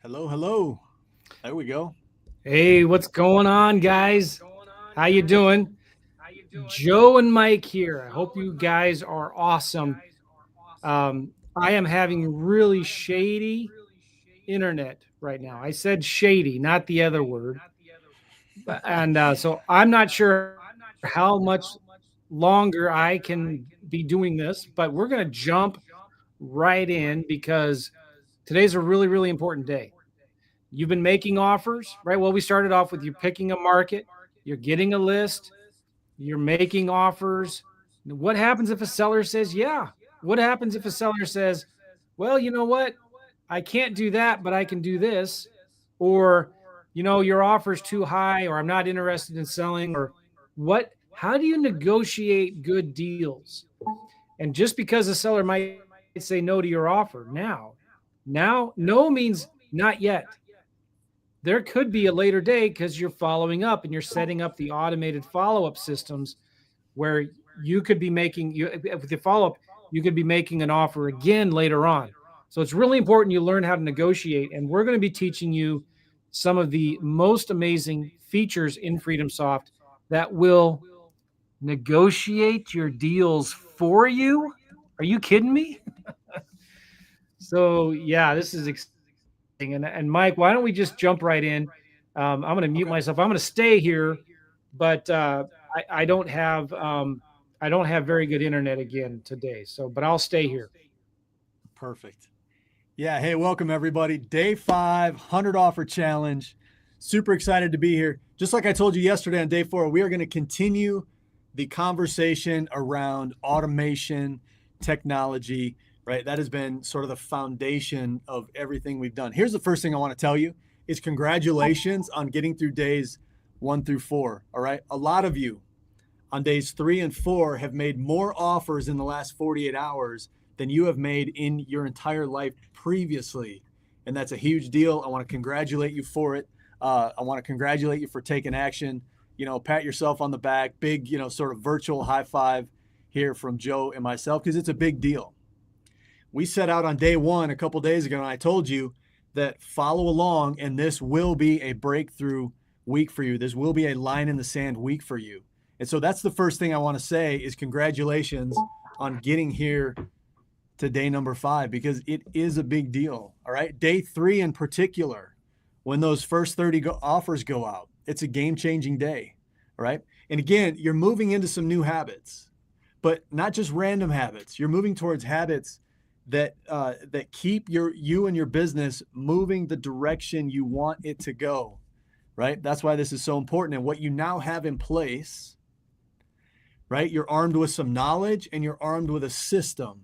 Hello, hello. There we go. Hey, what's going on, guys? How you doing? Joe and Mike here. I hope you guys are awesome. I am having really shady internet right now. I said shady, not the other word. And so I'm not sure how much longer I can be doing this, but we're going to jump right in because today's a really, really important day. You've been making offers, right? Well, we started off with you picking a market, you're getting a list, you're making offers. What happens if a seller says, yeah? What happens if a seller says, well, you know what? I can't do that, but I can do this. Or, your offer's too high, or I'm not interested in selling, or how do you negotiate good deals? And just because a seller might say no to your offer now, no means not yet. There could be a later day because you're following up and you're setting up the automated follow-up systems where you could be making you with the follow-up, you could be making an offer again later on. So it's really important you learn how to negotiate. And we're going to be teaching you some of the most amazing features in FreedomSoft that will negotiate your deals for you. Are you kidding me? So yeah, this is exciting. And Mike, why don't we just jump right in? I'm going to mute Okay. myself. I'm going to stay here, but I don't have very good internet again today. So, but I'll stay here. Perfect. Yeah. Hey, welcome everybody. Day 5, 100 offer challenge. Super excited to be here. Just like I told you yesterday on day 4, we are going to continue the conversation around automation, technology, right? That has been sort of the foundation of everything we've done. Here's the first thing I want to tell you is congratulations on getting through days 1 through 4. All right. A lot of you on days 3 and 4 have made more offers in the last 48 hours than you have made in your entire life previously. And that's a huge deal. I want to congratulate you for it. I want to congratulate you for taking action. Pat yourself on the back. Big, sort of virtual high five here from Joe and myself because it's a big deal. We set out on day 1 a couple days ago, and I told you that follow along, and this will be a breakthrough week for you. This will be a line in the sand week for you. And so that's the first thing I want to say is congratulations on getting here to day number 5 because it is a big deal. All right. Day 3 in particular, when those first 30 offers go out, it's a game-changing day. All right. And again, you're moving into some new habits, but not just random habits. You're moving towards habits that keep you and your business moving the direction you want it to go. Right. That's why this is so important. And what you now have in place, right? You're armed with some knowledge and you're armed with a system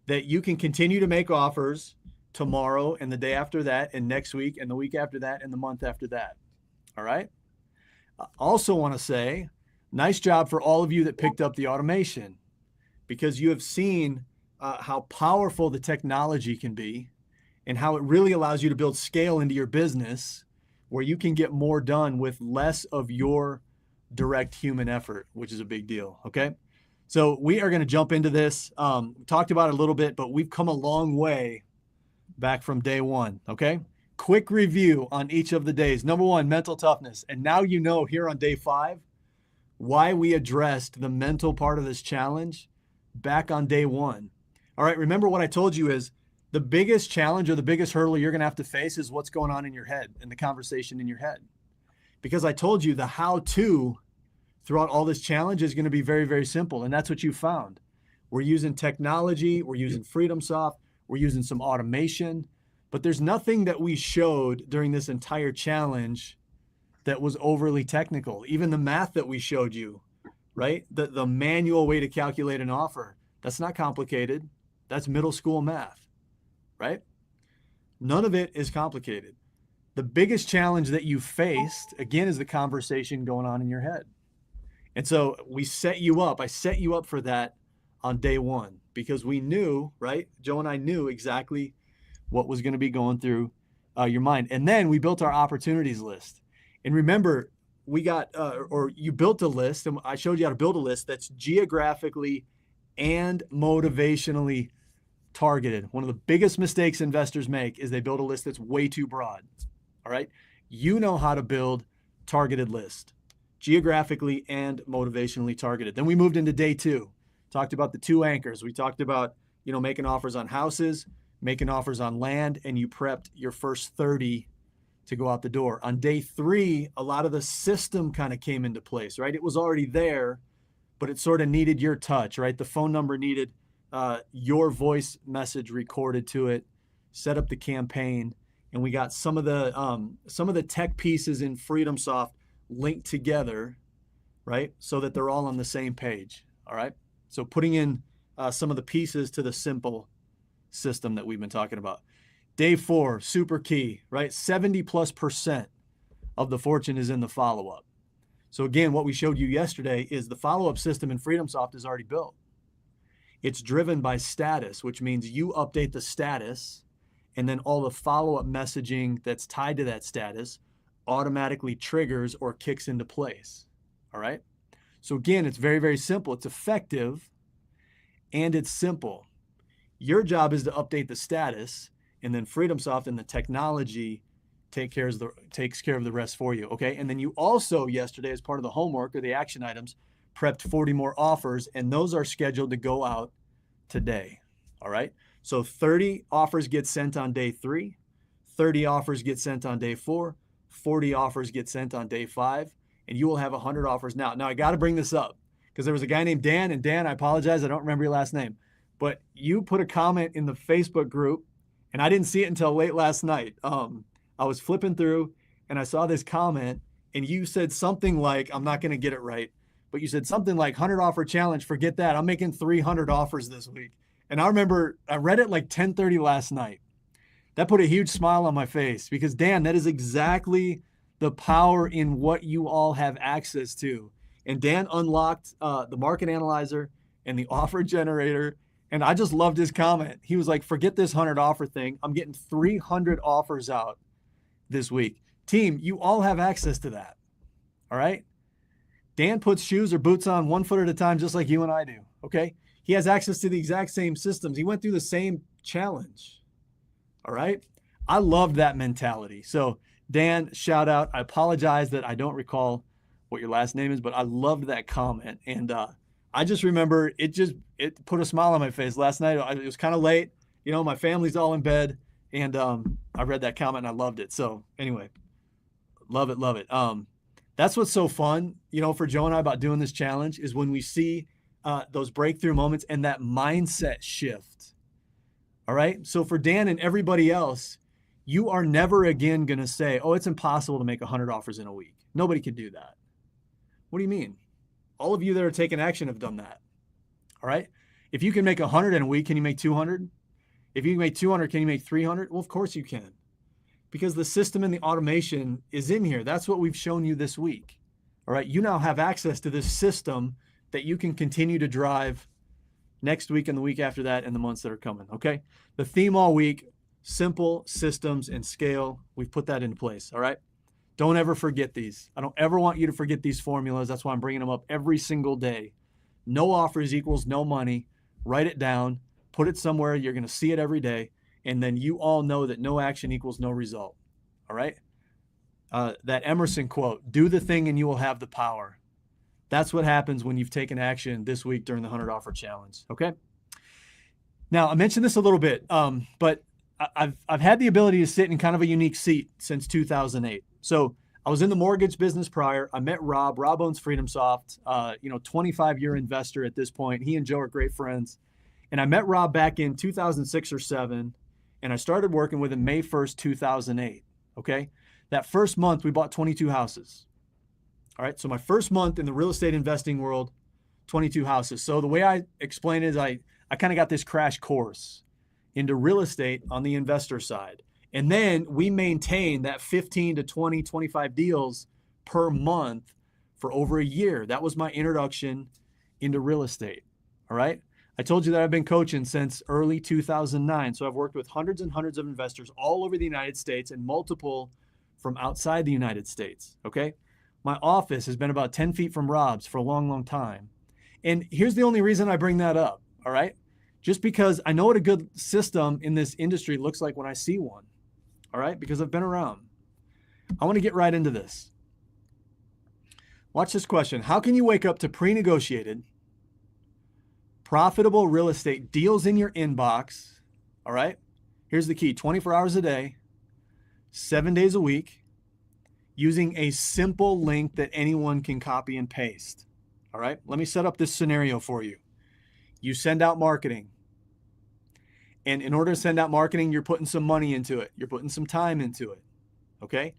that you can continue to make offers tomorrow and the day after that and next week and the week after that and the month after that. All right. I also want to say, nice job for all of you that picked up the automation because you have seen how powerful the technology can be and how it really allows you to build scale into your business where you can get more done with less of your direct human effort, which is a big deal. Okay. So we are going to jump into this. We talked about it a little bit, but we've come a long way back from day 1. Okay. Quick review on each of the days. Number 1, mental toughness. And now you know here on day 5 why we addressed the mental part of this challenge back on day 1. All right. Remember what I told you is the biggest challenge or the biggest hurdle you're going to have to face is what's going on in your head and the conversation in your head. Because I told you the how-to throughout all this challenge is going to be very, very simple. And that's what you found. We're using technology. We're using FreedomSoft. We're using some automation. But there's nothing that we showed during this entire challenge that was overly technical. Even the math that we showed you, right? The manual way to calculate an offer, that's not complicated. That's middle school math, right? None of it is complicated. The biggest challenge that you faced, again, is the conversation going on in your head. And so we set you up. I set you up for that on day 1 because we knew, right? Joe and I knew exactly what was going to be going through your mind. And then we built our opportunities list. And remember, we got, or you built a list, and I showed you how to build a list that's geographically and motivationally targeted. One of the biggest mistakes investors make is they build a list that's way too broad. All right. You know how to build targeted list, geographically and motivationally targeted. Then we moved into day 2, talked about the 2 anchors. We talked about, making offers on houses, making offers on land, and you prepped your first 30 to go out the door. On day 3, a lot of the system kind of came into place, right? It was already there, but it sort of needed your touch, right? The phone number needed your voice message recorded to it, set up the campaign, and we got some of the tech pieces in FreedomSoft linked together, right? So that they're all on the same page. All right. So putting in some of the pieces to the simple system that we've been talking about. Day 4, super key, right? 70+% of the fortune is in the follow-up. So again, what we showed you yesterday is the follow-up system in FreedomSoft is already built. It's driven by status, which means you update the status, and then all the follow-up messaging that's tied to that status automatically triggers or kicks into place. All right. So again, it's very, very simple. It's effective and it's simple. Your job is to update the status, and then FreedomSoft and the technology takes care of the rest for you. Okay. And then you also yesterday, as part of the homework or the action items, prepped 40 more offers, and those are scheduled to go out today. All right. So 30 offers get sent on day 3, 30 offers get sent on day 4, 40 offers get sent on day 5, and you will have 100 offers now. Now I got to bring this up because there was a guy named Dan, and Dan, I apologize, I don't remember your last name, but you put a comment in the Facebook group, and I didn't see it until late last night. I was flipping through and I saw this comment, and you said something like, I'm not going to get it right, but you said something like 100 offer challenge. Forget that. I'm making 300 offers this week. And I remember I read it like 10:30 last night. That put a huge smile on my face because, Dan, that is exactly the power in what you all have access to. And Dan unlocked the market analyzer and the offer generator. And I just loved his comment. He was like, forget this 100 offer thing. I'm getting 300 offers out this week. Team, you all have access to that. All right. Dan puts shoes or boots on 1 foot at a time, just like you and I do. Okay. He has access to the exact same systems. He went through the same challenge. All right. I loved that mentality. So Dan, shout out. I apologize that I don't recall what your last name is, but I loved that comment. And I just remember it put a smile on my face last night. It was kind of late. My family's all in bed, and I read that comment and I loved it. So anyway, love it. That's what's so fun, for Joe and I about doing this challenge is when we see those breakthrough moments and that mindset shift. All right. So for Dan and everybody else, you are never again going to say, oh, it's impossible to make 100 offers in a week. Nobody can do that. What do you mean? All of you that are taking action have done that. All right. If you can make 100 in a week, can you make 200? If you can make 200, can you make 300? Well, of course you can, because the system and the automation is in here. That's what we've shown you this week. All right. You now have access to this system that you can continue to drive next week and the week after that and the months that are coming. Okay. The theme all week, simple systems and scale. We've put that into place. All right. Don't ever forget these. I don't ever want you to forget these formulas. That's why I'm bringing them up every single day. No offers equals no money. Write it down, put it somewhere. You're going to see it every day. And then you all know that no action equals no result. All right. That Emerson quote, do the thing and you will have the power. That's what happens when you've taken action this week during the 100 offer challenge. Okay. Now I mentioned this a little bit, but I've had the ability to sit in kind of a unique seat since 2008. So I was in the mortgage business prior. I met Rob. Rob owns FreedomSoft, 25-year investor at this point. He and Joe are great friends. And I met Rob back in 2006 or 7, and I started working with him May 1st, 2008. Okay. That first month, we bought 22 houses. All right. So my first month in the real estate investing world, 22 houses. So the way I explain it is I kind of got this crash course into real estate on the investor side. And then we maintained that 15 to 20, 25 deals per month for over a year. That was my introduction into real estate. All right. I told you that I've been coaching since early 2009. So I've worked with hundreds and hundreds of investors all over the United States and multiple from outside the United States. Okay. My office has been about 10 feet from Rob's for a long, long time. And here's the only reason I bring that up. All right. just because I know what a good system in this industry looks like when I see one. All right, because I've been around. I want to get right into this. Watch this question. How can you wake up to pre-negotiated, profitable real estate deals in your inbox? All right, here's the key: 24 hours a day, 7 days a week, using a simple link that anyone can copy and paste. All right, let me set up this scenario for you. You send out marketing. And in order to send out marketing, you're putting some money into it. You're putting some time into it. Okay.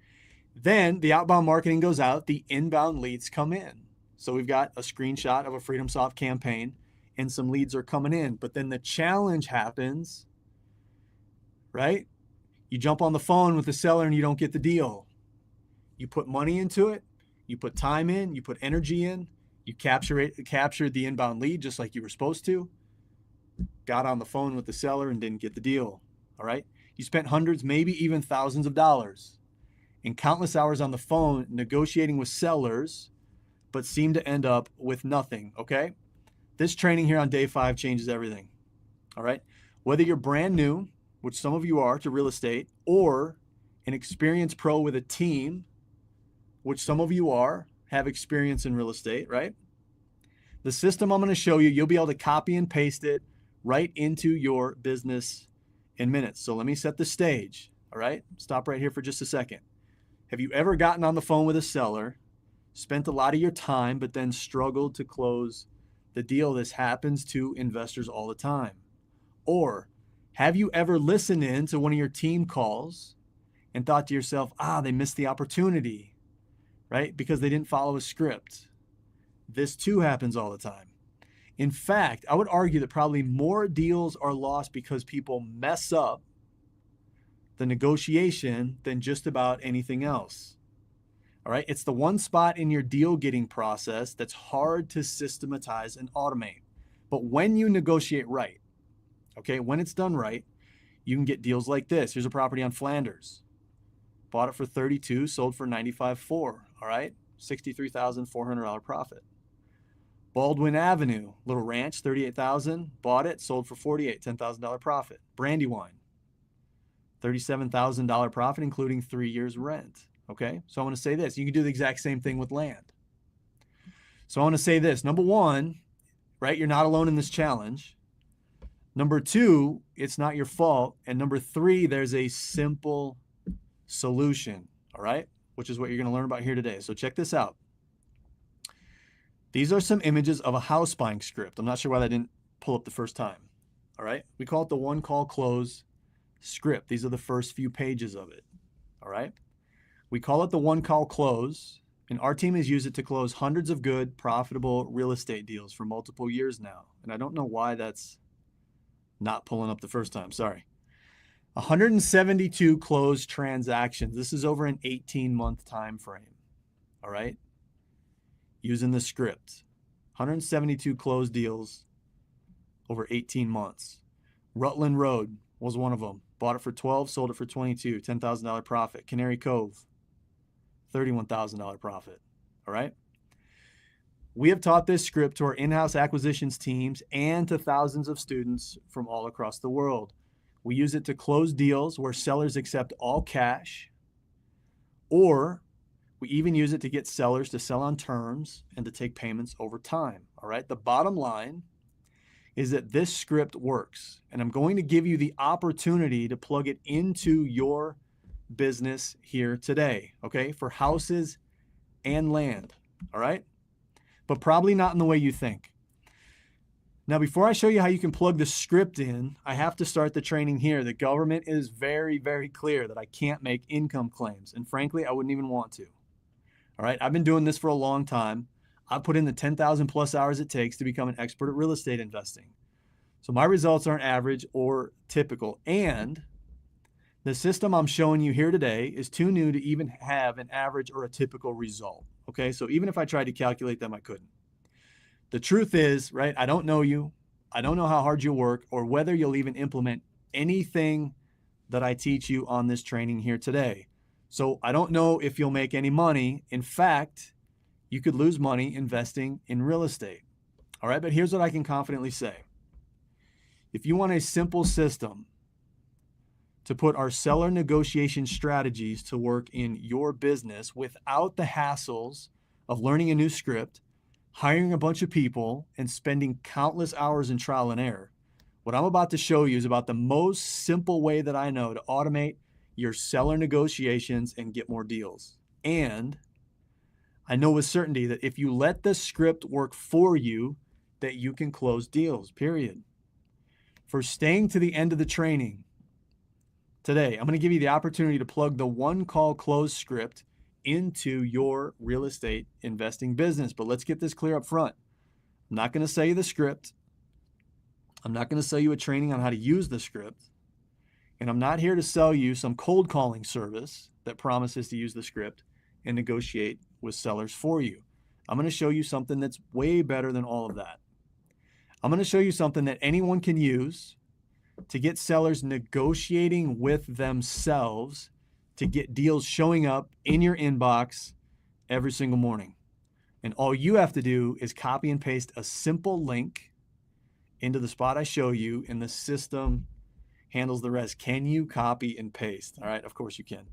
Then the outbound marketing goes out. The inbound leads come in. So we've got a screenshot of a FreedomSoft campaign and some leads are coming in. But then the challenge happens, right? You jump on the phone with the seller and you don't get the deal. You put money into it. You put time in. You put energy in. You captured the inbound lead just like you were supposed to. Got on the phone with the seller and didn't get the deal. All right. You spent hundreds, maybe even thousands of dollars and countless hours on the phone negotiating with sellers, but seem to end up with nothing. Okay. This training here on day 5 changes everything. All right. Whether you're brand new, which some of you are, to real estate, or an experienced pro with a team, which some of you are, have experience in real estate, right? The system I'm going to show you, you'll be able to copy and paste it right into your business in minutes. So let me set the stage. All right. Stop right here for just a second. Have you ever gotten on the phone with a seller, spent a lot of your time, but then struggled to close the deal? This happens to investors all the time. Or have you ever listened in to one of your team calls and thought to yourself, they missed the opportunity, right? Because they didn't follow a script. This too happens all the time. In fact, I would argue that probably more deals are lost because people mess up the negotiation than just about anything else. All right. It's the one spot in your deal getting process that's hard to systematize and automate. But when you negotiate right, okay, when it's done right, you can get deals like this. Here's a property on Flanders. Bought it for $32,000, sold for $95,400. All right. $63,400 profit. Baldwin Avenue, little ranch, $38,000, bought it, sold for $48,000, $10,000 profit. Brandywine, $37,000 profit, including 3 years rent. Okay, so I want to say this. You can do the exact same thing with land. So I want to say this. Number one, right, you're not alone in this challenge. Number two, it's not your fault. And number three, there's a simple solution, all right, which is what you're going to learn about here today. So check this out. These are some images of a house buying script. I'm not sure why that didn't pull up the first time. All right. We call it the one call close script. These are the first few pages of it. All right. We call it the one call close, and our team has used it to close hundreds of good, profitable real estate deals for multiple years now. And I don't know why that's not pulling up the first time. Sorry. 172 closed transactions. This is over an 18-month time frame. All right. Using the script. 172 closed deals over 18 months. Rutland Road was one of them. Bought it for $12,000, sold it for $22,000, $10,000 profit. Canary Cove, $31,000 profit. All right. We have taught this script to our in-house acquisitions teams and to thousands of students from all across the world. We use it to close deals where sellers accept all cash, or we even use it to get sellers to sell on terms and to take payments over time. All right. The bottom line is that this script works, and I'm going to give you the opportunity to plug it into your business here today. Okay. For houses and land. All right. But probably not in the way you think. Now, before I show you how you can plug the script in, I have to start the training here. The government is very, very clear that I can't make income claims. And frankly, I wouldn't even want to. All right. I've been doing this for a long time. I've put in the 10,000 plus hours it takes to become an expert at real estate investing. So my results aren't average or typical. And the system I'm showing you here today is too new to even have an average or a typical result. Okay. So even if I tried to calculate them, I couldn't. The truth is, right, I don't know you. I don't know how hard you'll work or whether you'll even implement anything that I teach you on this training here today. So I don't know if you'll make any money. In fact, you could lose money investing in real estate. All right, but here's what I can confidently say. If you want a simple system to put our seller negotiation strategies to work in your business without the hassles of learning a new script, hiring a bunch of people, and spending countless hours in trial and error, what I'm about to show you is about the most simple way that I know to automate your seller negotiations and get more deals. And I know with certainty that if you let the script work for you, that you can close deals, period. For staying to the end of the training today, I'm going to give you the opportunity to plug the one call close script into your real estate investing business. But let's get this clear up front. I'm not going to sell you the script. I'm not going to sell you a training on how to use the script. And I'm not here to sell you some cold calling service that promises to use the script and negotiate with sellers for you. I'm going to show you something that's way better than all of that. I'm going to show you something that anyone can use to get sellers negotiating with themselves to get deals showing up in your inbox every single morning. And all you have to do is copy and paste a simple link into the spot I show you, and the system handles the rest. Can you copy and paste? All right, of course you can.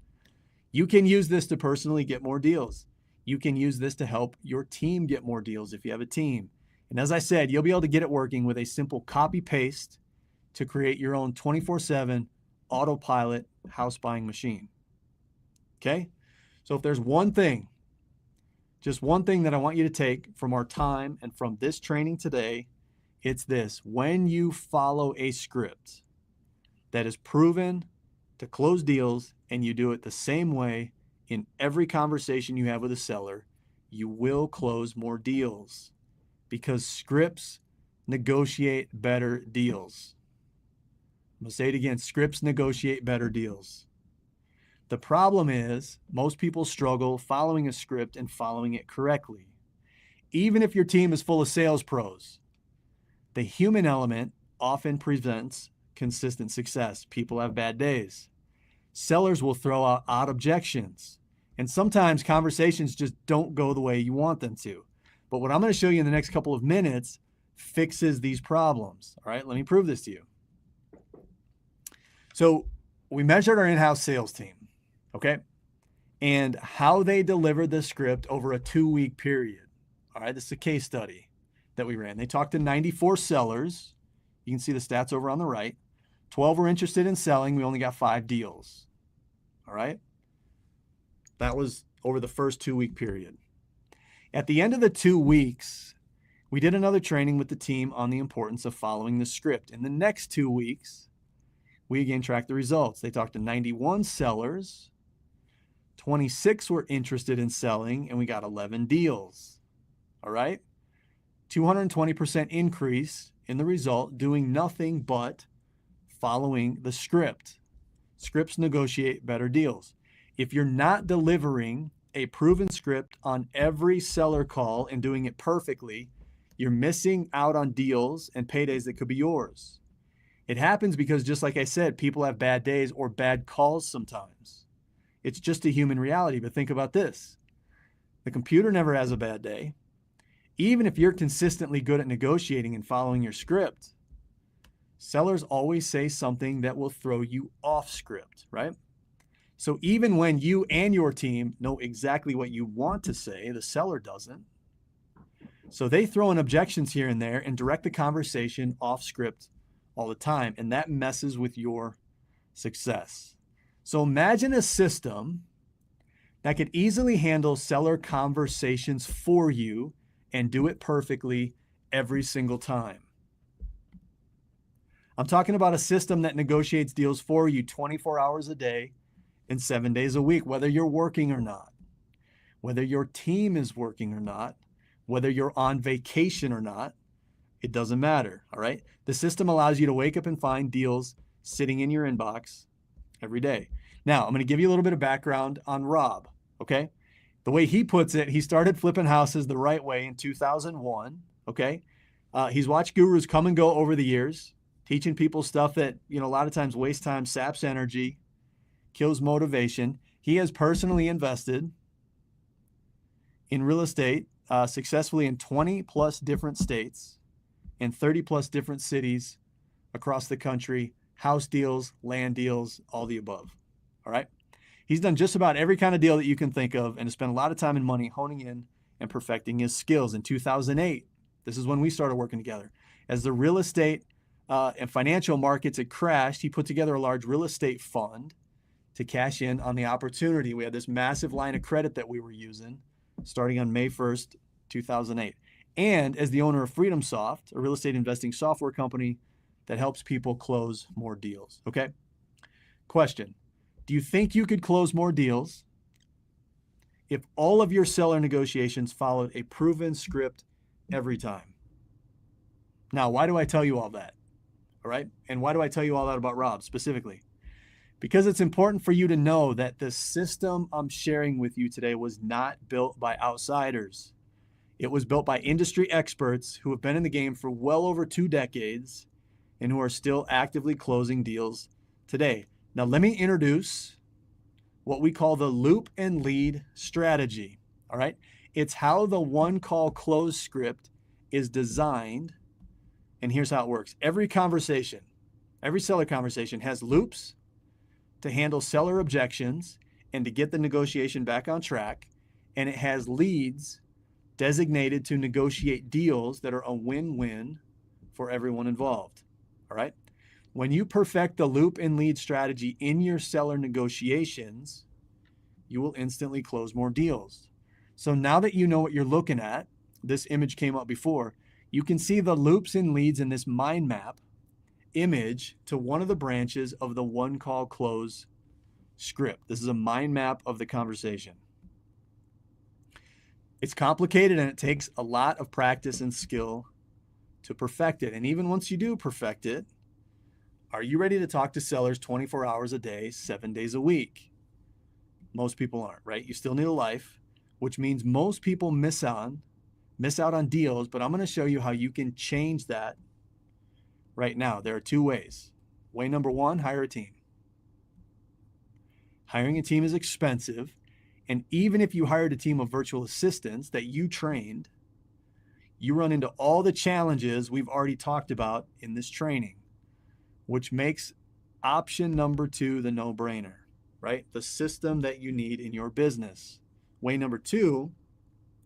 You can use this to personally get more deals. You can use this to help your team get more deals if you have a team. And as I said, you'll be able to get it working with a simple copy paste to create your own 24/7 autopilot house buying machine. Okay? So if there's one thing, just one thing that I want you to take from our time and from this training today, it's this: when you follow a script that is proven to close deals and you do it the same way in every conversation you have with a seller, you will close more deals, because scripts negotiate better deals. I'm going to say it again: scripts negotiate better deals. The problem is most people struggle following a script and following it correctly. Even if your team is full of sales pros, the human element often prevents consistent success. People have bad days. Sellers will throw out odd objections, and sometimes conversations just don't go the way you want them to. But what I'm going to show you in the next couple of minutes fixes these problems. All right, let me prove this to you. So we measured our in-house sales team, okay, and how they delivered the script over a 2-week period. All right, this is a case study that we ran. They talked to 94 sellers. You can see the stats over on the right. 12 were interested in selling. We only got 5 deals. All right. That was over the first 2-week period. At the end of the 2 weeks, we did another training with the team on the importance of following the script. In the next 2 weeks, we again tracked the results. They talked to 91 sellers. 26 were interested in selling, and we got 11 deals. All right. 220% increase in the result, doing nothing but following the script. Scripts negotiate better deals. If you're not delivering a proven script on every seller call and doing it perfectly, you're missing out on deals and paydays that could be yours. It happens because, just like I said, people have bad days or bad calls sometimes. It's just a human reality. But think about this: the computer never has a bad day. Even if you're consistently good at negotiating and following your script, sellers always say something that will throw you off script, right? So even when you and your team know exactly what you want to say, the seller doesn't. So they throw in objections here and there and direct the conversation off script all the time, and that messes with your success. So imagine a system that could easily handle seller conversations for you and do it perfectly every single time. I'm talking about a system that negotiates deals for you 24 hours a day and 7 days a week, whether you're working or not, whether your team is working or not, whether you're on vacation or not. It doesn't matter. All right. The system allows you to wake up and find deals sitting in your inbox every day. Now, I'm going to give you a little bit of background on Rob. Okay. The way he puts it, he started flipping houses the right way in 2001. Okay. He's watched gurus come and go over the years, teaching people stuff that, a lot of times wastes time, saps energy, kills motivation. He has personally invested in real estate successfully in 20 plus different states and 30 plus different cities across the country, house deals, land deals, all the above. All right. He's done just about every kind of deal that you can think of and has spent a lot of time and money honing in and perfecting his skills. In 2008, this is when we started working together. As the real estate and financial markets had crashed, he put together a large real estate fund to cash in on the opportunity. We had this massive line of credit that we were using starting on May 1st, 2008. And as the owner of FreedomSoft, a real estate investing software company that helps people close more deals. Okay. Question. Do you think you could close more deals if all of your seller negotiations followed a proven script every time? Now, why do I tell you all that? All right. And why do I tell you all that about Rob specifically? Because it's important for you to know that the system I'm sharing with you today was not built by outsiders. It was built by industry experts who have been in the game for well over 2 decades and who are still actively closing deals today. Now, let me introduce what we call the loop and lead strategy. All right. It's how the one call close script is designed. And here's how it works. Every seller conversation has loops to handle seller objections and to get the negotiation back on track. And it has leads designated to negotiate deals that are a win-win for everyone involved. All right. When you perfect the loop and lead strategy in your seller negotiations, you will instantly close more deals. So now that you know what you're looking at, this image came up before, you can see the loops and leads in this mind map image to one of the branches of the one call close script. This is a mind map of the conversation. It's complicated and it takes a lot of practice and skill to perfect it. And even once you do perfect it, are you ready to talk to sellers 24 hours a day, 7 days a week? Most people aren't, right? You still need a life, which means most people miss out on deals, but I'm going to show you how you can change that right now. There are 2 ways. Way number 1, hire a team. Hiring a team is expensive, and even if you hired a team of virtual assistants that you trained, you run into all the challenges we've already talked about in this training, which makes option number 2 the no-brainer, right? The system that you need in your business. Way number 2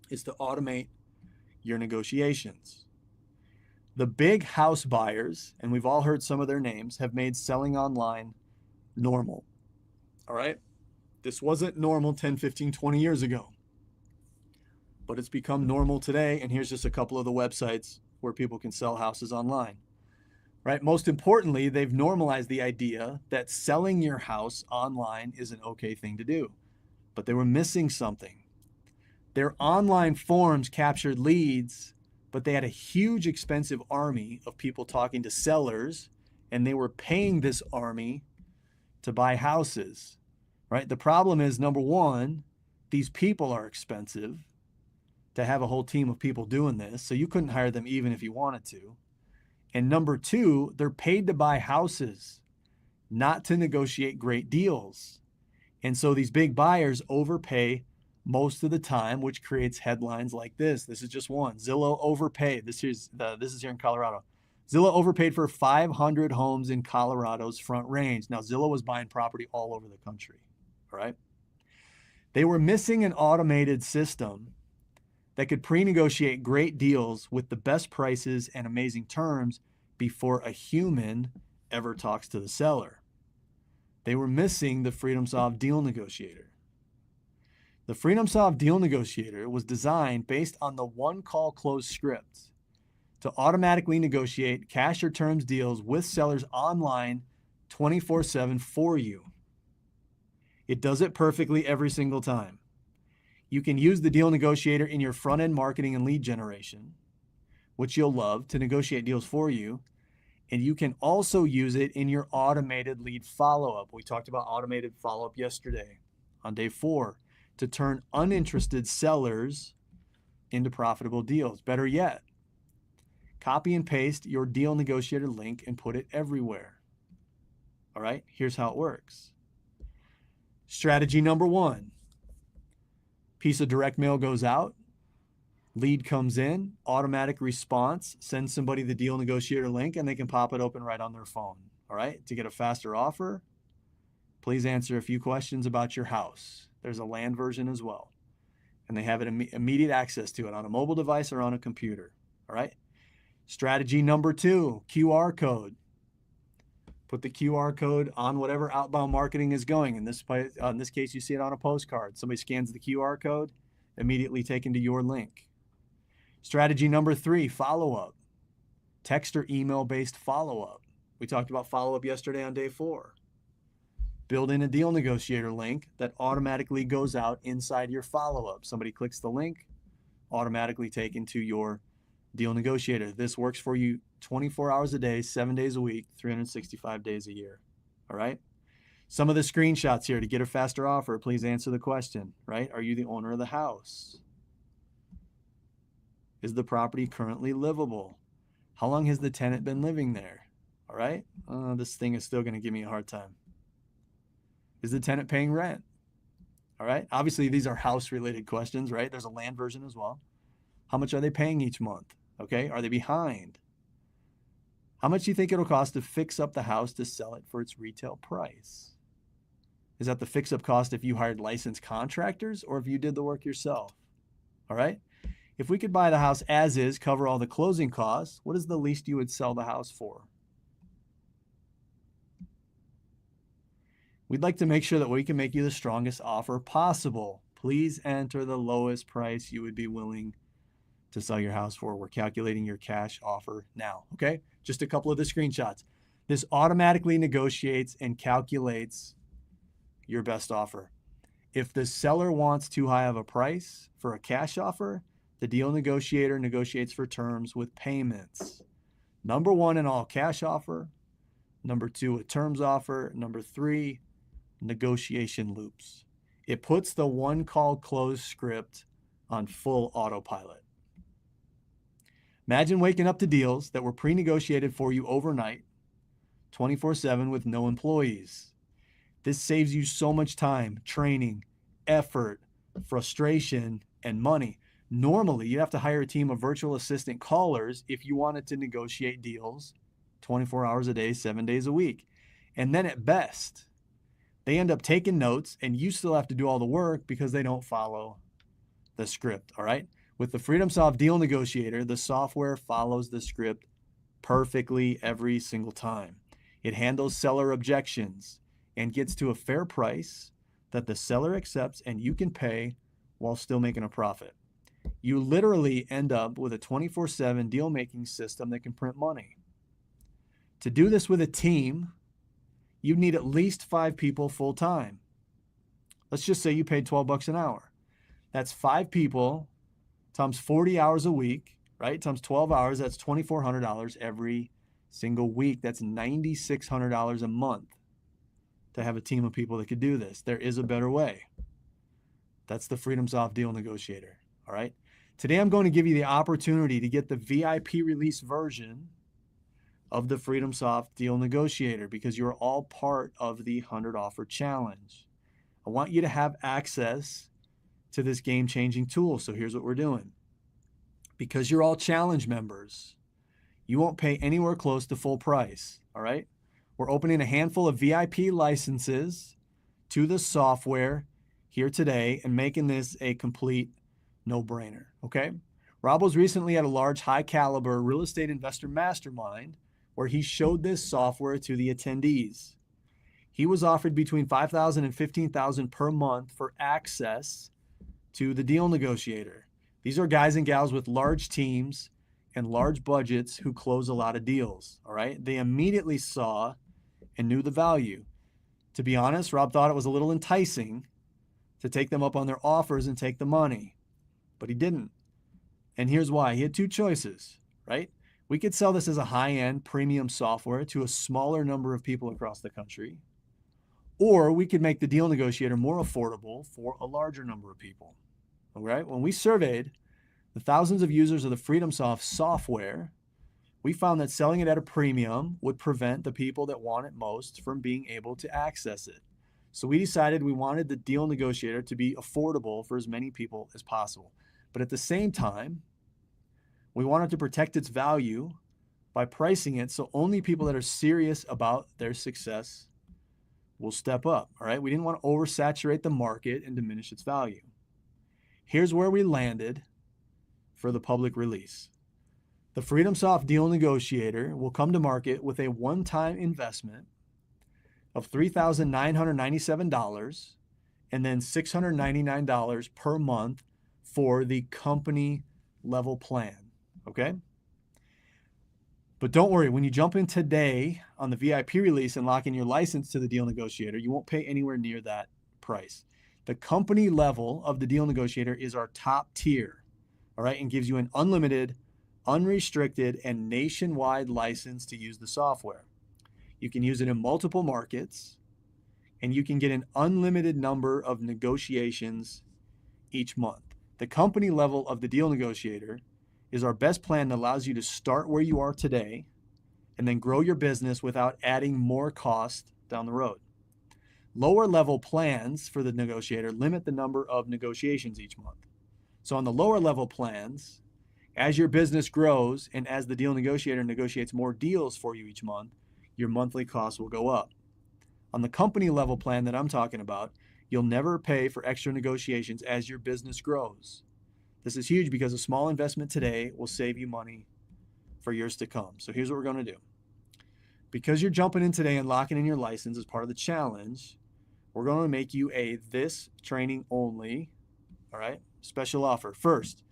is to automate your negotiations. The big house buyers, and we've all heard some of their names, have made selling online normal. All right? This wasn't normal 10, 15, 20 years ago, but it's become normal today. And here's just a couple of the websites where people can sell houses online. Right? Most importantly, they've normalized the idea that selling your house online is an okay thing to do, but they were missing something. Their online forums captured leads, but they had a huge expensive army of people talking to sellers, and they were paying this army to buy houses, right? The problem is, number 1, these people are expensive to have a whole team of people doing this, so you couldn't hire them even if you wanted to. And number 2, they're paid to buy houses, not to negotiate great deals. And so these big buyers overpay most of the time, which creates headlines like this. This is just one. Zillow overpaid. This is here in Colorado. Zillow overpaid for 500 homes in Colorado's Front Range. Now, Zillow was buying property all over the country. All right. They were missing an automated system that could pre-negotiate great deals with the best prices and amazing terms before a human ever talks to the seller. They were missing the FreedomSoft Deal Negotiator. The FreedomSoft Deal Negotiator was designed based on the one call close script to automatically negotiate cash or terms deals with sellers online 24/7 for you. It does it perfectly every single time. You can use the Deal Negotiator in your front-end marketing and lead generation, which you'll love, to negotiate deals for you. And you can also use it in your automated lead follow-up. We talked about automated follow-up yesterday on day 4 to turn uninterested sellers into profitable deals. Better yet, copy and paste your Deal Negotiator link and put it everywhere. All right, here's how it works. Strategy number 1. Piece of direct mail goes out. Lead comes in, automatic response, send somebody the deal negotiator link, and they can pop it open right on their phone. All right. To get a faster offer, please answer a few questions about your house. There's a land version as well. And they have immediate access to it on a mobile device or on a computer. All right. Strategy number 2, QR code. Put the QR code on whatever outbound marketing is going. In this case, you see it on a postcard. Somebody scans the QR code, immediately taken to your link. Strategy number 3, follow-up. Text or email-based follow-up. We talked about follow-up yesterday on day 4. Build in a deal negotiator link that automatically goes out inside your follow-up. Somebody clicks the link, automatically taken to your deal negotiator. This works for you 24 hours a day, 7 days a week, 365 days a year. All right. Some of the screenshots here to get a faster offer. Please answer the question, right? Are you the owner of the house? Is the property currently livable? How long has the tenant been living there? All right. This thing is still going to give me a hard time. Is the tenant paying rent? All right. Obviously, these are house related questions, right? There's a land version as well. How much are they paying each month? Okay. Are they behind? How much do you think it'll cost to fix up the house to sell it for its retail price? Is that the fix up cost if you hired licensed contractors or if you did the work yourself? All right. If we could buy the house as is, cover all the closing costs, what is the least you would sell the house for? We'd like to make sure that we can make you the strongest offer possible. Please enter the lowest price you would be willing to sell your house for. We're calculating your cash offer now, okay? Just a couple of the screenshots. This automatically negotiates and calculates your best offer. If the seller wants too high of a price for a cash offer, the deal negotiator negotiates for terms with payments. Number 1, an all cash offer. Number 2, a terms offer. Number 3, negotiation loops. It puts the one call close script on full autopilot. Imagine waking up to deals that were pre-negotiated for you overnight, 24/7 with no employees. This saves you so much time, training, effort, frustration, and money. Normally, you'd have to hire a team of virtual assistant callers if you wanted to negotiate deals 24 hours a day, 7 days a week. And then at best, they end up taking notes and you still have to do all the work because they don't follow the script, all right? With the FreedomSoft Deal Negotiator, the software follows the script perfectly every single time. It handles seller objections and gets to a fair price that the seller accepts and you can pay while still making a profit. You literally end up with a 24/7 deal-making system that can print money. To do this with a team, you need at least 5 people full-time. Let's just say you paid $12 an hour. That's 5 people times 40 hours a week, right? Times 12 hours, that's $2,400 every single week. That's $9,600 a month to have a team of people that could do this. There is a better way. That's the FreedomSoft Deal Negotiator, all right? Today, I'm going to give you the opportunity to get the VIP release version of the FreedomSoft Deal Negotiator because you're all part of the 100 Offer Challenge. I want you to have access to this game-changing tool. So here's what we're doing. Because you're all challenge members, you won't pay anywhere close to full price, all right? We're opening a handful of VIP licenses to the software here today and making this a complete no-brainer, okay? Rob was recently at a large, high-caliber real estate investor mastermind where he showed this software to the attendees. He was offered between $5,000 and $15,000 per month for access to the Deal Negotiator. These are guys and gals with large teams and large budgets who close a lot of deals, all right? They immediately saw and knew the value. To be honest, Rob thought it was a little enticing to take them up on their offers and take the money, but he didn't. And here's why. He had 2 choices, right? We could sell this as a high-end premium software to a smaller number of people across the country, or we could make the Deal Negotiator more affordable for a larger number of people. All right? When we surveyed the thousands of users of the FreedomSoft software, we found that selling it at a premium would prevent the people that want it most from being able to access it. So we decided we wanted the Deal Negotiator to be affordable for as many people as possible. But at the same time, we wanted to protect its value by pricing it so only people that are serious about their success will step up. All right. We didn't want to oversaturate the market and diminish its value. Here's where we landed for the public release. The FreedomSoft Deal Negotiator will come to market with a one-time investment of $3,997 and then $699 per month for the company level plan. Okay. But don't worry, when you jump in today on the VIP release and lock in your license to the Deal Negotiator, you won't pay anywhere near that price. The company level of the Deal Negotiator is our top tier, all right, and gives you an unlimited, unrestricted, and nationwide license to use the software. You can use it in multiple markets, and you can get an unlimited number of negotiations each month. The company level of the Deal Negotiator is our best plan that allows you to start where you are today and then grow your business without adding more cost down the road. Lower level plans for the negotiator limit the number of negotiations each month. So on the lower level plans, as your business grows and as the Deal Negotiator negotiates more deals for you each month, your monthly costs will go up. On the company level plan that I'm talking about, you'll never pay for extra negotiations as your business grows. This is huge because a small investment today will save you money for years to come. So here's what we're going to do. Because you're jumping in today and locking in your license as part of the challenge, we're going to make you a this training only, all right, special offer. First,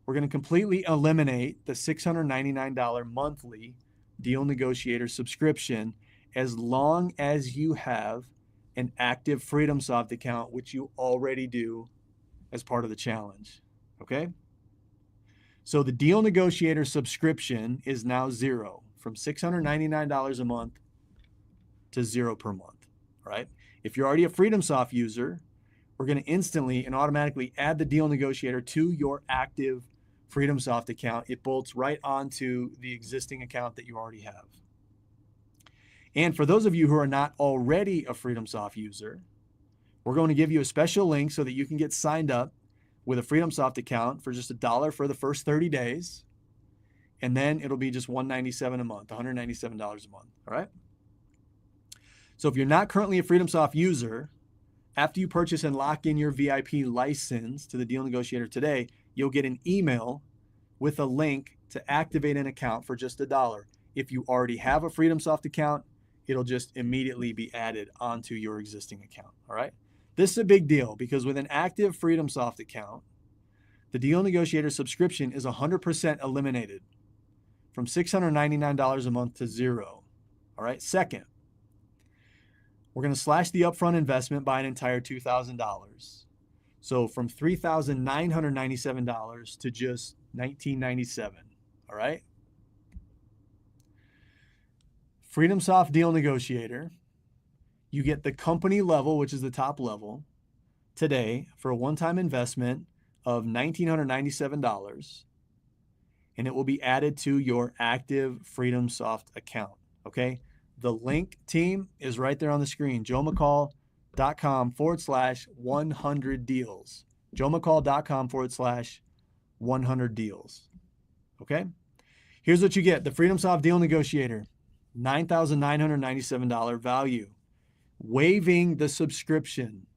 we're going to completely eliminate the $699 monthly Deal Negotiator subscription as long as you have an active FreedomSoft account, which you already do as part of the challenge. Okay? So the Deal Negotiator subscription is now zero, from $699 a month to $0 per month, right? If you're already a FreedomSoft user, we're going to instantly and automatically add the Deal Negotiator to your active FreedomSoft account. It bolts right onto the existing account that you already have. And for those of you who are not already a FreedomSoft user, we're going to give you a special link so that you can get signed up with a FreedomSoft account for just $1 for the first 30 days. And then it'll be just $197 a month, $197 a month, all right? So if you're not currently a FreedomSoft user, after you purchase and lock in your VIP license to the Deal Negotiator today, you'll get an email with a link to activate an account for just $1. If you already have a FreedomSoft account, it'll just immediately be added onto your existing account, all right? This is a big deal because with an active FreedomSoft account, the Deal Negotiator subscription is 100% eliminated from $699 a month to $0. All right. Second, we're going to slash the upfront investment by an entire $2,000. So from $3,997 to just $1,997. All right. FreedomSoft Deal Negotiator. You get the company level, which is the top level, today for a one-time investment of $1,997, and it will be added to your active FreedomSoft account, okay? The link, team, is right there on the screen, joemccall.com/100 deals. joemccall.com/100 deals, okay? Here's what you get. The FreedomSoft Deal Negotiator, $9,997 value. Waiving the subscription.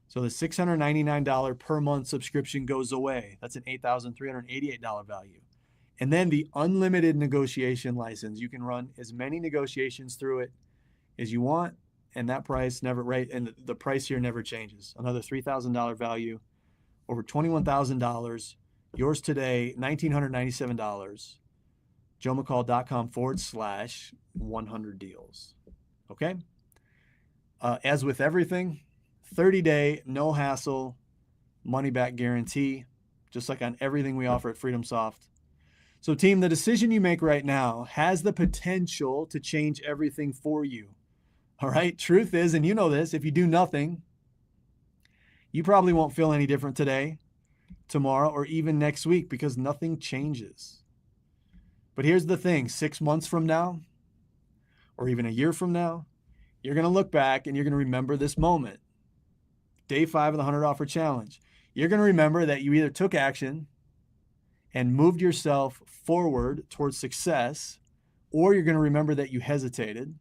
So the $699 per month subscription goes away. That's an $8,388 value. And then the unlimited negotiation license. You can run as many negotiations through it as you want, and that price never, right? And the price here never changes. Another $3,000 value, over $21,000. Yours today, $1,997. joemccall.com/100 deals. Okay? As with everything, 30-day, no hassle, money back guarantee, just like on everything we offer at FreedomSoft. So team, the decision you make right now has the potential to change everything for you. All right. Truth is, and you know this, if you do nothing, you probably won't feel any different today, tomorrow, or even next week because nothing changes. But here's the thing, 6 months from now, or even a year from now, you're going to look back and you're going to remember this moment. Day 5 of the 100 Offer Challenge. You're going to remember that you either took action and moved yourself forward towards success, or you're going to remember that you hesitated.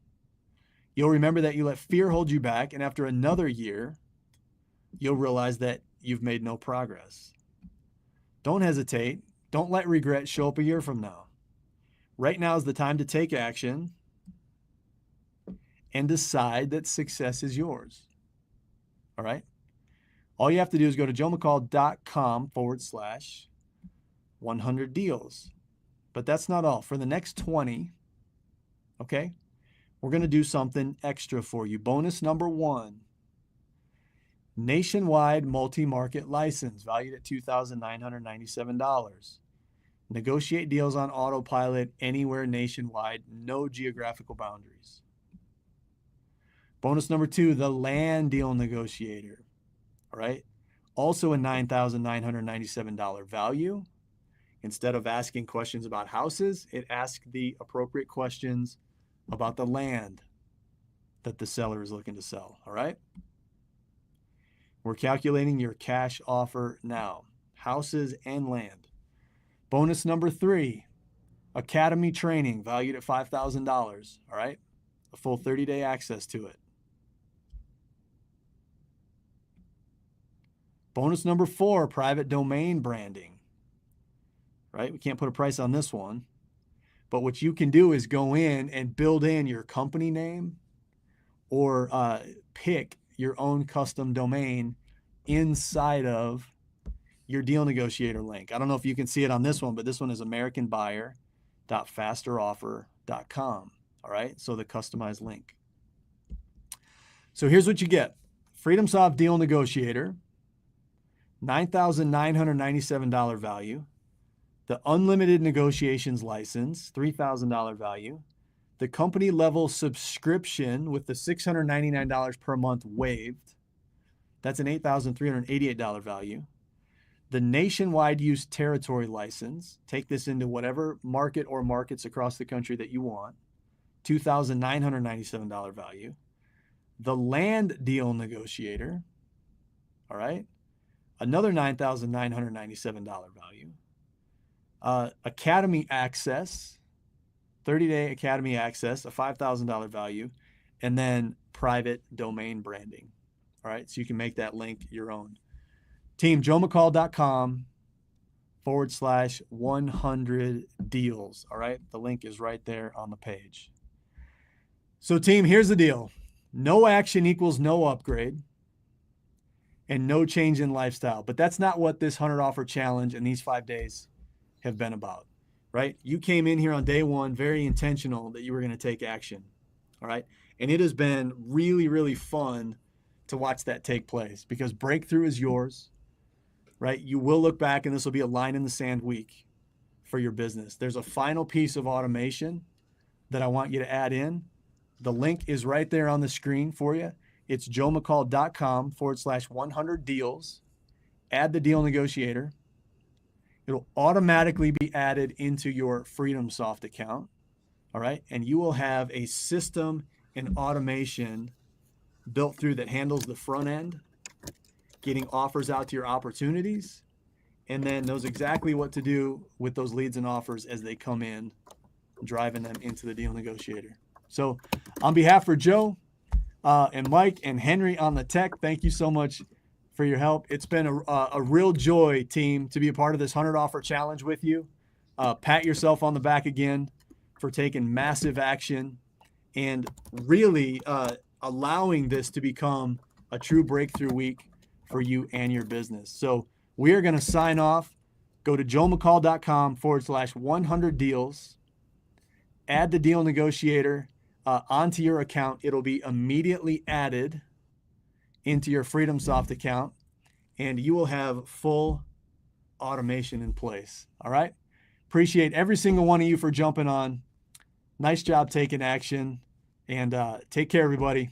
You'll remember that you let fear hold you back, and after another year, you'll realize that you've made no progress. Don't hesitate. Don't let regret show up a year from now. Right now is the time to take action and decide that success is yours. All right? All you have to do is go to joemccall.com/100 deals. But that's not all. For the next 20, okay, we're going to do something extra for you. Bonus number 1, nationwide multi-market license valued at $2,997. Negotiate deals on autopilot anywhere nationwide, no geographical boundaries. Bonus number 2, the land deal negotiator. All right. Also a $9,997 value. Instead of asking questions about houses, it asks the appropriate questions about the land that the seller is looking to sell. All right. We're calculating your cash offer now, houses and land. Bonus number 3, academy training valued at $5,000. All right. A full 30-day access to it. Bonus number 4, private domain branding, right? We can't put a price on this one, but what you can do is go in and build in your company name or pick your own custom domain inside of your deal negotiator link. I don't know if you can see it on this one, but this one is americanbuyer.fasteroffer.com. All right. So the customized link. So here's what you get. FreedomSoft Deal Negotiator, $9,997 value. The unlimited negotiations license, $3,000 value. The company level subscription with the $699 per month waived. That's an $8,388 value. The nationwide use territory license, take this into whatever market or markets across the country that you want, $2,997 value. The land deal negotiator, all right, another $9,997 value. Academy access, 30-day academy access, a $5,000 value, and then private domain branding. All right, so you can make that link your own. Team, joemccall.com/100 deals. All right, the link is right there on the page. So team, here's the deal. No action equals no upgrade and no change in lifestyle. But that's not what this 100 offer challenge and these 5 days have been about, right? You came in here on day 1, very intentional that you were going to take action. All right. And it has been really, really fun to watch that take place because breakthrough is yours, right? You will look back and this will be a line in the sand week for your business. There's a final piece of automation that I want you to add in. The link is right there on the screen for you. It's joemccall.com/100 deals. Add the deal negotiator. It'll automatically be added into your FreedomSoft account. All right. And you will have a system and automation built through that handles the front end, getting offers out to your opportunities, and then knows exactly what to do with those leads and offers as they come in, driving them into the deal negotiator. So on behalf of Joe and Mike and Henry on the tech, thank you so much for your help. It's been a real joy, team, to be a part of this 100 offer challenge with you. Pat yourself on the back again for taking massive action and really allowing this to become a true breakthrough week for you and your business. So we are going to sign off. Go to joemccall.com/100 deals. Add the deal negotiator onto your account. It'll be immediately added into your FreedomSoft account, and you will have full automation in place. All right. Appreciate every single one of you for jumping on. Nice job taking action, and take care, everybody.